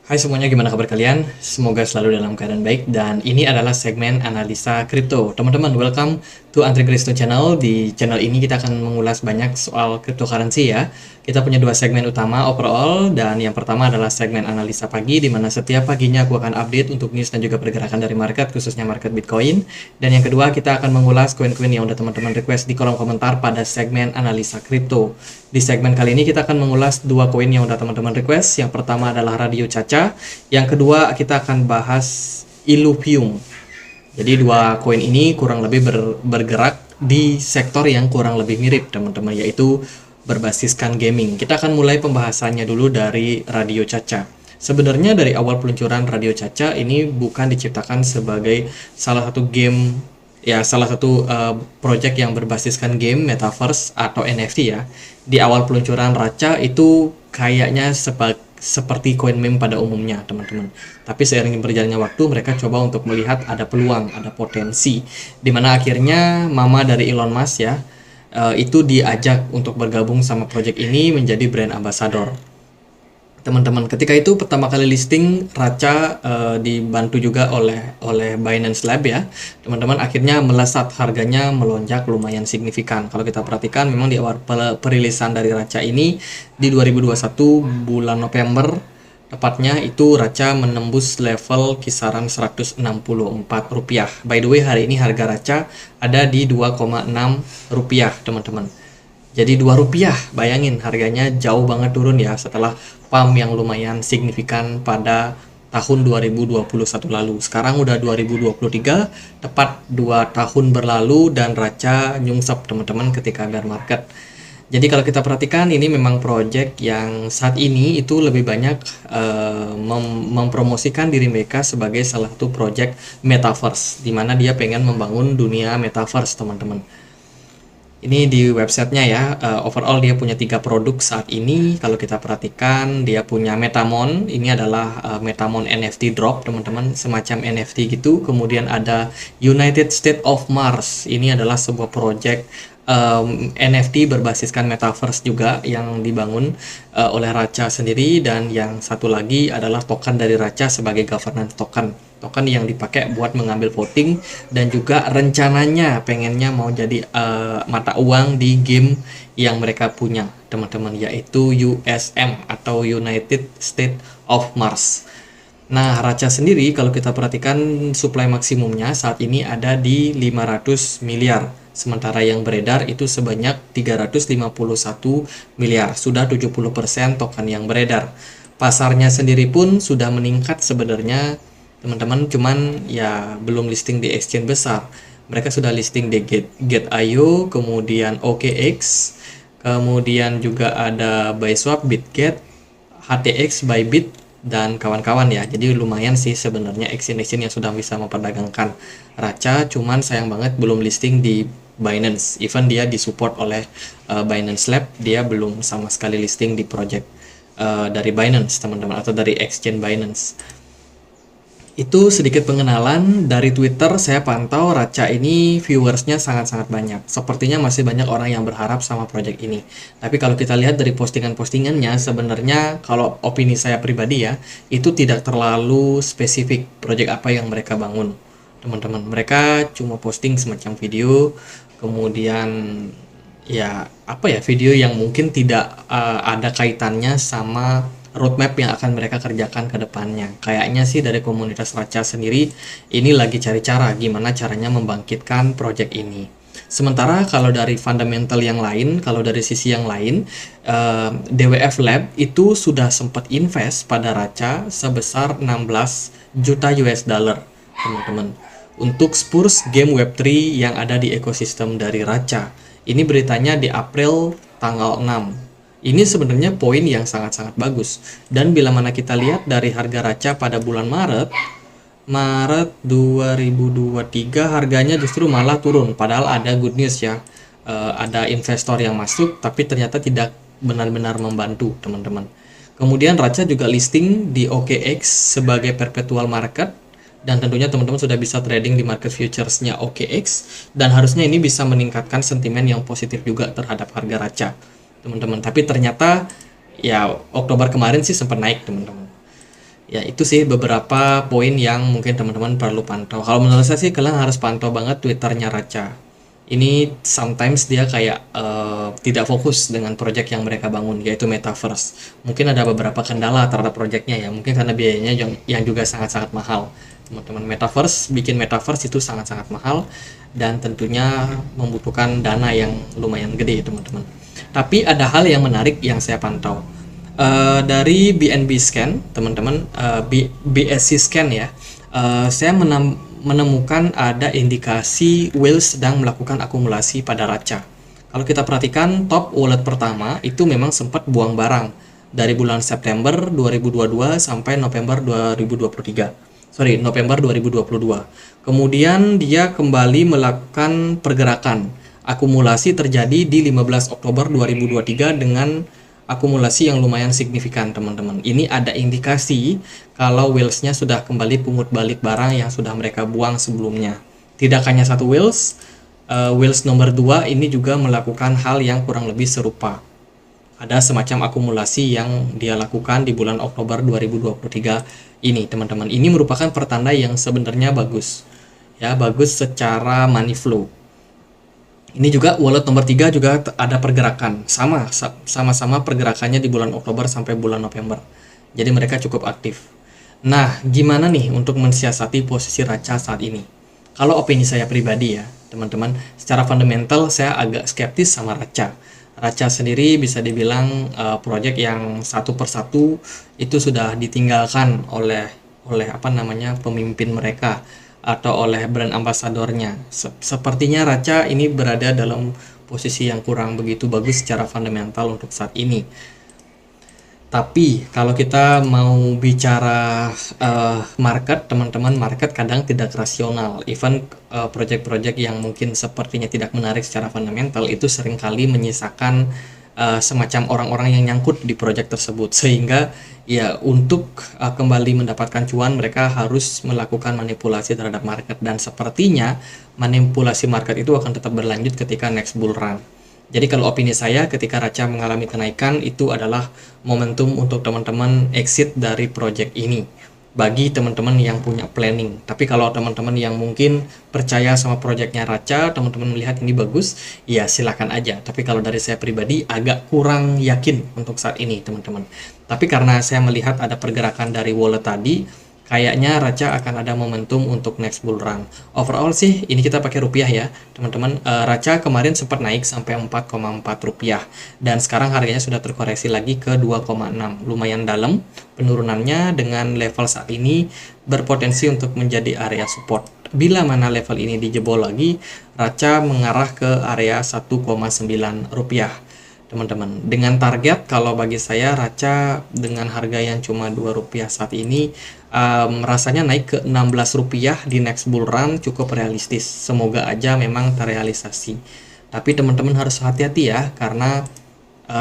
Hai semuanya, gimana kabar kalian? Semoga selalu dalam keadaan baik dan ini adalah segmen analisa kripto. Teman-teman, welcome to Andre Kristo Channel. Di channel ini kita akan mengulas banyak soal cryptocurrency ya. Kita punya dua segmen utama overall dan yang pertama adalah segmen analisa pagi di mana setiap paginya aku akan update untuk news dan juga pergerakan dari market khususnya market Bitcoin. Dan yang kedua kita akan mengulas koin-koin yang udah teman-teman request di kolom komentar pada segmen analisa kripto. Di segmen kali ini kita akan mengulas dua koin yang udah teman-teman request. Yang pertama adalah Radio Caca, yang kedua kita akan bahas Illuvium. Jadi dua koin ini kurang lebih bergerak di sektor yang kurang lebih mirip teman-teman, yaitu berbasiskan gaming. Kita akan mulai pembahasannya dulu dari Radio Caca. Sebenarnya dari awal peluncuran Radio Caca ini bukan diciptakan sebagai salah satu game, ya salah satu project yang berbasiskan game metaverse atau NFT ya. Di awal peluncuran Raca itu kayaknya seperti koin meme pada umumnya teman-teman. Tapi seiring berjalannya waktu mereka coba untuk melihat ada peluang, ada potensi. Dimana akhirnya mama dari Elon Musk ya, itu diajak untuk bergabung sama project ini menjadi brand ambassador. Teman-teman, ketika itu pertama kali listing Raca dibantu juga oleh Binance Lab ya. Teman-teman, akhirnya melesat, harganya melonjak lumayan signifikan. Kalau kita perhatikan memang di awal perilisan dari Raca ini di 2021 bulan November tepatnya itu Raca menembus level kisaran Rp164. By the way, hari ini harga Raca ada di Rp2,6 teman-teman. Jadi Rp2, bayangin harganya jauh banget turun ya setelah pump yang lumayan signifikan pada tahun 2021 lalu. Sekarang udah 2023, tepat 2 tahun berlalu dan Raca nyungsep teman-teman ketika bear market. Jadi kalau kita perhatikan ini memang project yang saat ini itu lebih banyak mempromosikan diri mereka sebagai salah satu project metaverse, di mana dia pengen membangun dunia metaverse teman-teman. Ini di websitenya ya, overall dia punya 3 produk saat ini. Kalau kita perhatikan dia punya Metamon, ini adalah Metamon NFT drop teman-teman, semacam NFT gitu. Kemudian ada United States of Mars, ini adalah sebuah project NFT berbasiskan metaverse juga yang dibangun oleh Raca sendiri. Dan yang satu lagi adalah token dari Raca sebagai governance token yang dipakai buat mengambil voting dan juga rencananya pengennya mau jadi mata uang di game yang mereka punya teman-teman, yaitu USM atau United States of Mars. Nah, Raca sendiri kalau kita perhatikan supply maksimumnya saat ini ada di 500 miliar. Sementara yang beredar itu sebanyak 351 miliar. Sudah 70% token yang beredar. Pasarnya sendiri pun sudah meningkat sebenarnya teman-teman, cuman ya belum listing di exchange besar. Mereka sudah listing di Gate.io, kemudian OKX, kemudian juga ada Byswap, Bitget, HTX, Bybit, dan kawan-kawan ya. Jadi lumayan sih sebenarnya exchange yang sudah bisa memperdagangkan Raca, cuman sayang banget belum listing di Binance. Even dia disupport oleh Binance Lab, dia belum sama sekali listing di project dari Binance teman-teman, atau dari exchange Binance. Itu sedikit pengenalan. Dari Twitter saya pantau Raca ini viewersnya sangat-sangat banyak. Sepertinya masih banyak orang yang berharap sama project ini. Tapi kalau kita lihat dari postingan-postingannya, sebenarnya kalau opini saya pribadi ya, itu tidak terlalu spesifik project apa yang mereka bangun. Teman-teman, mereka cuma posting semacam video, kemudian ya apa ya, video yang mungkin tidak ada kaitannya sama roadmap yang akan mereka kerjakan ke depannya. Kayaknya sih dari komunitas Raca sendiri ini lagi cari cara gimana caranya membangkitkan project ini. Sementara kalau dari fundamental yang lain, kalau dari sisi yang lain, DWF Lab itu sudah sempat invest pada Raca sebesar 16 juta US dollar, teman-teman, untuk Spurs game Web3 yang ada di ekosistem dari Raca. Ini beritanya di April tanggal 6. Ini sebenarnya poin yang sangat-sangat bagus. Dan bila mana kita lihat dari harga Raca pada bulan Maret 2023 harganya justru malah turun. Padahal ada good news ya, ada investor yang masuk, tapi ternyata tidak benar-benar membantu teman-teman. Kemudian Raca juga listing di OKX sebagai perpetual market, dan tentunya teman-teman sudah bisa trading di market futuresnya OKX, dan harusnya ini bisa meningkatkan sentimen yang positif juga terhadap harga Raca teman-teman. Tapi ternyata ya Oktober kemarin sih sempat naik teman-teman. Ya, itu sih beberapa poin yang mungkin teman-teman perlu pantau. Kalau menurut saya sih kalian harus pantau banget Twitternya Raca. Ini sometimes dia kayak tidak fokus dengan project yang mereka bangun, yaitu Metaverse. Mungkin ada beberapa kendala terhadap projectnya ya, mungkin karena biayanya yang juga sangat-sangat mahal. Teman-teman, bikin Metaverse itu sangat-sangat mahal dan tentunya membutuhkan dana yang lumayan gede, teman-teman. Tapi ada hal yang menarik yang saya pantau. Dari BNB Scan, teman-teman, BSC Scan ya, saya menemukan ada indikasi whale sedang melakukan akumulasi pada Raca. Kalau kita perhatikan top wallet pertama itu memang sempat buang barang dari bulan September 2022 sampai November 2023. Sorry, November 2022. Kemudian dia kembali melakukan pergerakan. Akumulasi terjadi di 15 Oktober 2023 dengan akumulasi yang lumayan signifikan, teman-teman. Ini ada indikasi kalau whales-nya sudah kembali pungut balik barang yang sudah mereka buang sebelumnya. Tidak hanya satu whales, whales nomor 2 ini juga melakukan hal yang kurang lebih serupa. Ada semacam akumulasi yang dia lakukan di bulan Oktober 2023 ini, teman-teman. Ini merupakan pertanda yang sebenarnya bagus. Ya, bagus secara money flow. Ini juga wallet nomor 3 juga ada pergerakan. Sama-sama pergerakannya di bulan Oktober sampai bulan November. Jadi mereka cukup aktif. Nah, gimana nih untuk mensiasati posisi Raca saat ini? Kalau opini saya pribadi ya, teman-teman, secara fundamental saya agak skeptis sama Raca. Raca sendiri bisa dibilang project yang satu persatu itu sudah ditinggalkan oleh apa namanya pemimpin mereka atau oleh brand ambasadornya. Sepertinya Raca ini berada dalam posisi yang kurang begitu bagus secara fundamental untuk saat ini. Tapi kalau kita mau bicara market, teman-teman, market kadang tidak rasional. Even project-project yang mungkin sepertinya tidak menarik secara fundamental itu seringkali menyisakan semacam orang-orang yang nyangkut di project tersebut, sehingga ya untuk kembali mendapatkan cuan mereka harus melakukan manipulasi terhadap market, dan sepertinya manipulasi market itu akan tetap berlanjut ketika next bull run. Jadi kalau opini saya, ketika Raca mengalami kenaikan itu adalah momentum untuk teman-teman exit dari project ini bagi teman-teman yang punya planning. Tapi kalau teman-teman yang mungkin percaya sama projectnya Raca, teman-teman melihat ini bagus, ya silakan aja. Tapi kalau dari saya pribadi agak kurang yakin untuk saat ini, teman-teman. Tapi karena saya melihat ada pergerakan dari wallet tadi, kayaknya Raca akan ada momentum untuk next bull run. Overall sih, ini kita pakai rupiah ya, teman-teman. Raca kemarin sempat naik sampai 4,4 rupiah, dan sekarang harganya sudah terkoreksi lagi ke 2,6. Lumayan dalam penurunannya, dengan level saat ini berpotensi untuk menjadi area support. Bila mana level ini dijebol lagi, Raca mengarah ke area 1,9 rupiah. Teman-teman, dengan target kalau bagi saya Raca dengan harga yang cuma 2 rupiah saat ini rasanya naik ke 16 rupiah di next bull run cukup realistis. Semoga aja memang terrealisasi. Tapi teman-teman harus hati-hati ya, karena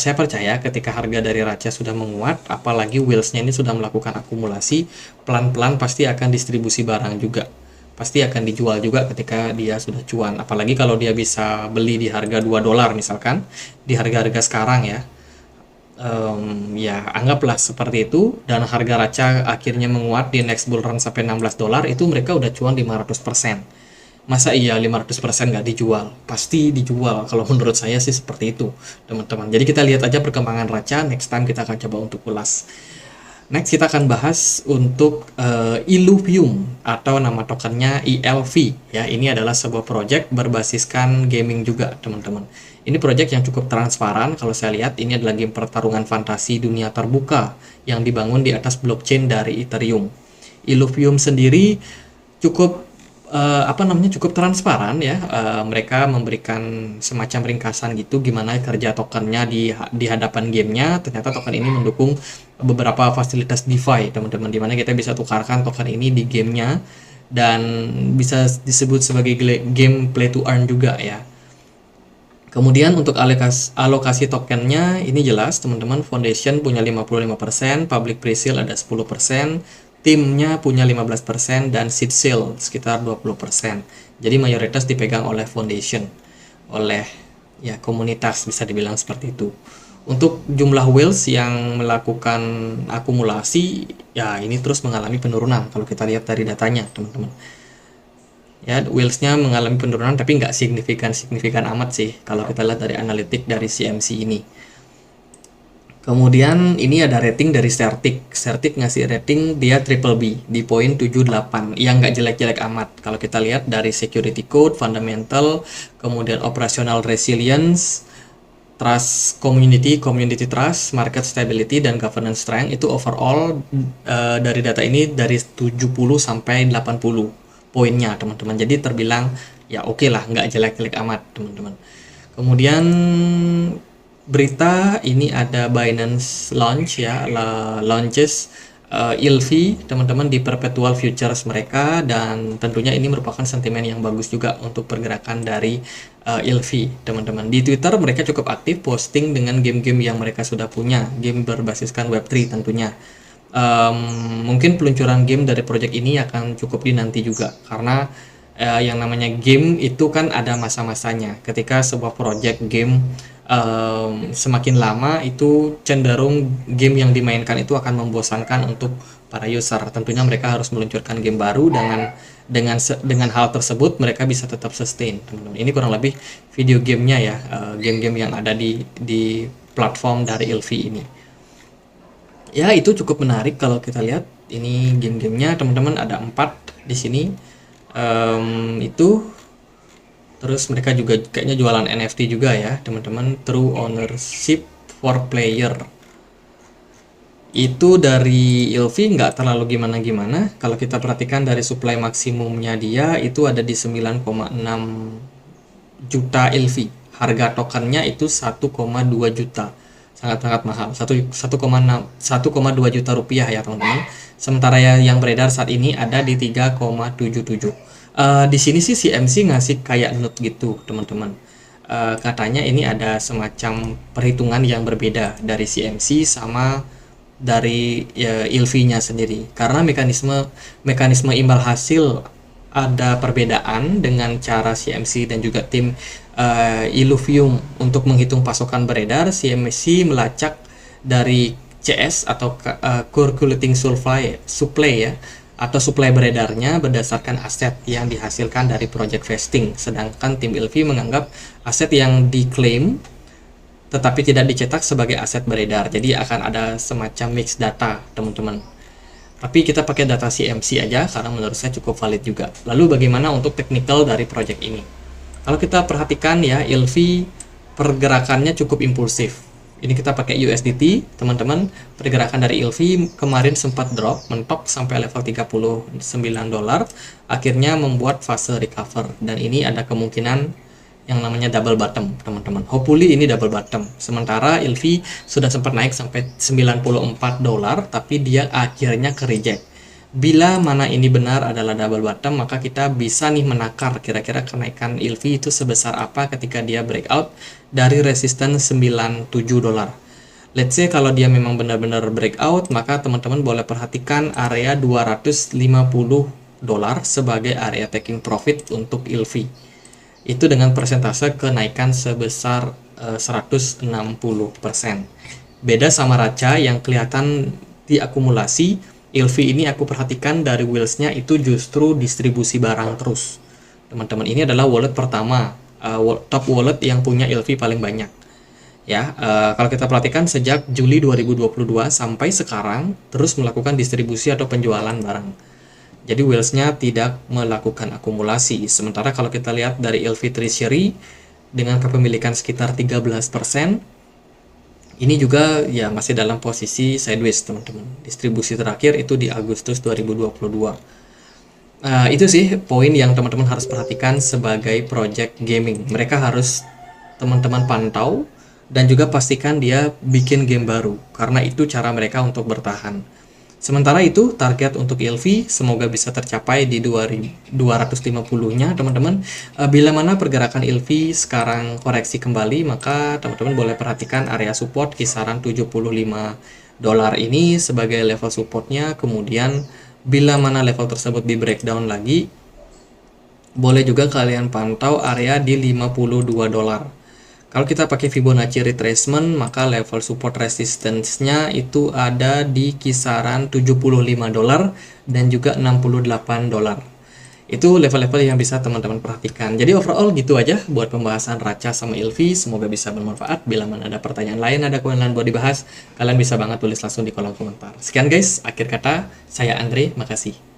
saya percaya ketika harga dari Raca sudah menguat, apalagi whales-nya ini sudah melakukan akumulasi, pelan-pelan pasti akan distribusi barang juga. Pasti akan dijual juga ketika dia sudah cuan. Apalagi kalau dia bisa beli di harga 2 dolar misalkan, di harga-harga sekarang ya. Ya anggaplah seperti itu, dan harga Raca akhirnya menguat di next bull run sampai 16 dolar, itu mereka udah cuan 500%. Masa iya 500% nggak dijual? Pasti dijual, kalau menurut saya sih seperti itu, teman-teman. Jadi kita lihat aja perkembangan Raca, next time kita akan coba untuk ulas. Next kita akan bahas untuk Illuvium atau nama tokennya ILV ya. Ini adalah sebuah project berbasiskan gaming juga, teman-teman. Ini project yang cukup transparan. Kalau saya lihat ini adalah game pertarungan fantasi dunia terbuka yang dibangun di atas blockchain dari Ethereum. Illuvium sendiri cukup cukup transparan ya. Mereka memberikan semacam ringkasan gitu gimana kerja tokennya di hadapan gamenya. Ternyata token ini mendukung beberapa fasilitas DeFi, teman-teman, dimana kita bisa tukarkan token ini di gamenya, dan bisa disebut sebagai game play to earn juga ya. Kemudian untuk alokasi tokennya ini jelas, teman-teman. Foundation punya 55%, public pre-sale ada 10%, timnya punya 15%, dan seed sale sekitar 20%. Jadi mayoritas dipegang oleh foundation, oleh ya komunitas, bisa dibilang seperti itu. Untuk jumlah whales yang melakukan akumulasi, ya ini terus mengalami penurunan kalau kita lihat dari datanya, teman-teman. Ya, whales-nya mengalami penurunan tapi nggak signifikan amat sih kalau kita lihat dari analitik dari CMC ini. Kemudian ini ada rating dari Certic. Certic ngasih rating dia triple B di poin 78, yang nggak jelek-jelek amat. Kalau kita lihat dari security code, fundamental, kemudian operational resilience, trust community, community trust, market stability, dan governance strength, itu overall dari data ini dari 70 sampai 80 poinnya, teman-teman. Jadi terbilang ya oke lah, nggak jelek-jelek amat, teman-teman. Kemudian berita ini ada Binance launch ya, launches ILFI teman-teman di perpetual futures mereka, dan tentunya ini merupakan sentimen yang bagus juga untuk pergerakan dari ILFI teman-teman. Di Twitter mereka cukup aktif posting dengan game-game yang mereka sudah punya, game berbasiskan Web3 tentunya. Mungkin peluncuran game dari project ini akan cukup dinanti juga, karena yang namanya game itu kan ada masa-masanya. Ketika sebuah project game semakin lama, itu cenderung game yang dimainkan itu akan membosankan untuk para user. Tentunya mereka harus meluncurkan game baru dengan hal tersebut mereka bisa tetap sustain, teman-teman. Ini kurang lebih video gamenya ya, game-game yang ada di platform dari ILFI ini. Ya, itu cukup menarik kalau kita lihat ini game-gamenya, teman-teman. Ada 4 di sini. Itu terus mereka juga kayaknya jualan NFT juga ya, teman-teman. True ownership for player. Itu dari ILFI nggak terlalu gimana-gimana. Kalau kita perhatikan dari supply maksimumnya dia itu ada di 9,6 juta ILFI. Harga tokennya itu 1,2 juta. Sangat-sangat mahal. 1,2 juta rupiah ya, teman-teman. Sementara yang beredar saat ini ada di 3,77. Di sini sih CMC ngasih kayak note gitu, teman-teman. Katanya ini ada semacam perhitungan yang berbeda dari CMC sama dari ILFI-nya sendiri, karena mekanisme imbal hasil ada perbedaan dengan cara CMC dan juga tim Illuvium untuk menghitung pasokan beredar. CMC melacak dari CS atau circulating supply ya, atau supply beredarnya berdasarkan aset yang dihasilkan dari project vesting, sedangkan tim ILFI menganggap aset yang diklaim tetapi tidak dicetak sebagai aset beredar. Jadi akan ada semacam mix data, teman-teman. Tapi kita pakai data CMC aja karena menurut saya cukup valid juga. Lalu bagaimana untuk technical dari project ini? Kalau kita perhatikan ya, ILFI pergerakannya cukup impulsif. Ini kita pakai USDT, teman-teman. Pergerakan dari ILFI kemarin sempat drop, mentok sampai level 39 dolar, akhirnya membuat fase recover, dan ini ada kemungkinan yang namanya double bottom, teman-teman. Hopefully ini double bottom. Sementara ILFI sudah sempat naik sampai 94 dolar, tapi dia akhirnya ke reject. Bila mana ini benar adalah double bottom, maka kita bisa nih menakar kira-kira kenaikan ILFI itu sebesar apa ketika dia breakout dari resistance 97 dolar. Let's say kalau dia memang benar-benar breakout, maka teman-teman boleh perhatikan area 250 dolar sebagai area taking profit untuk ILFI. Itu dengan persentase kenaikan sebesar 160%. Beda sama Racha yang kelihatan diakumulasi. ILFI ini aku perhatikan dari wheels-nya itu justru distribusi barang terus, teman-teman. Ini adalah wallet pertama, top wallet yang punya ILFI paling banyak ya. Kalau kita perhatikan sejak Juli 2022 sampai sekarang terus melakukan distribusi atau penjualan barang. Jadi whales-nya tidak melakukan akumulasi. Sementara kalau kita lihat dari ILFI Treasury dengan kepemilikan sekitar 13%, ini juga ya masih dalam posisi sideways, teman-teman. Distribusi terakhir itu di Agustus 2022. Itu sih poin yang teman-teman harus perhatikan sebagai project gaming. Mereka harus teman-teman pantau dan juga pastikan dia bikin game baru, karena itu cara mereka untuk bertahan. Sementara itu target untuk ILFI semoga bisa tercapai di 250-nya, teman-teman. Bila mana pergerakan ILFI sekarang koreksi kembali, maka teman-teman boleh perhatikan area support kisaran 75 dolar ini sebagai level supportnya. Kemudian bila mana level tersebut di breakdown lagi, boleh juga kalian pantau area di 52 dolar. Kalau kita pakai Fibonacci retracement, maka level support resistance-nya itu ada di kisaran $75 dan juga $68. Itu level-level yang bisa teman-teman perhatikan. Jadi overall gitu aja buat pembahasan Racha sama Ilvi. Semoga bisa bermanfaat. Bila mana ada pertanyaan lain, ada koin lain buat dibahas, kalian bisa banget tulis langsung di kolom komentar. Sekian guys, akhir kata, saya Andre, makasih.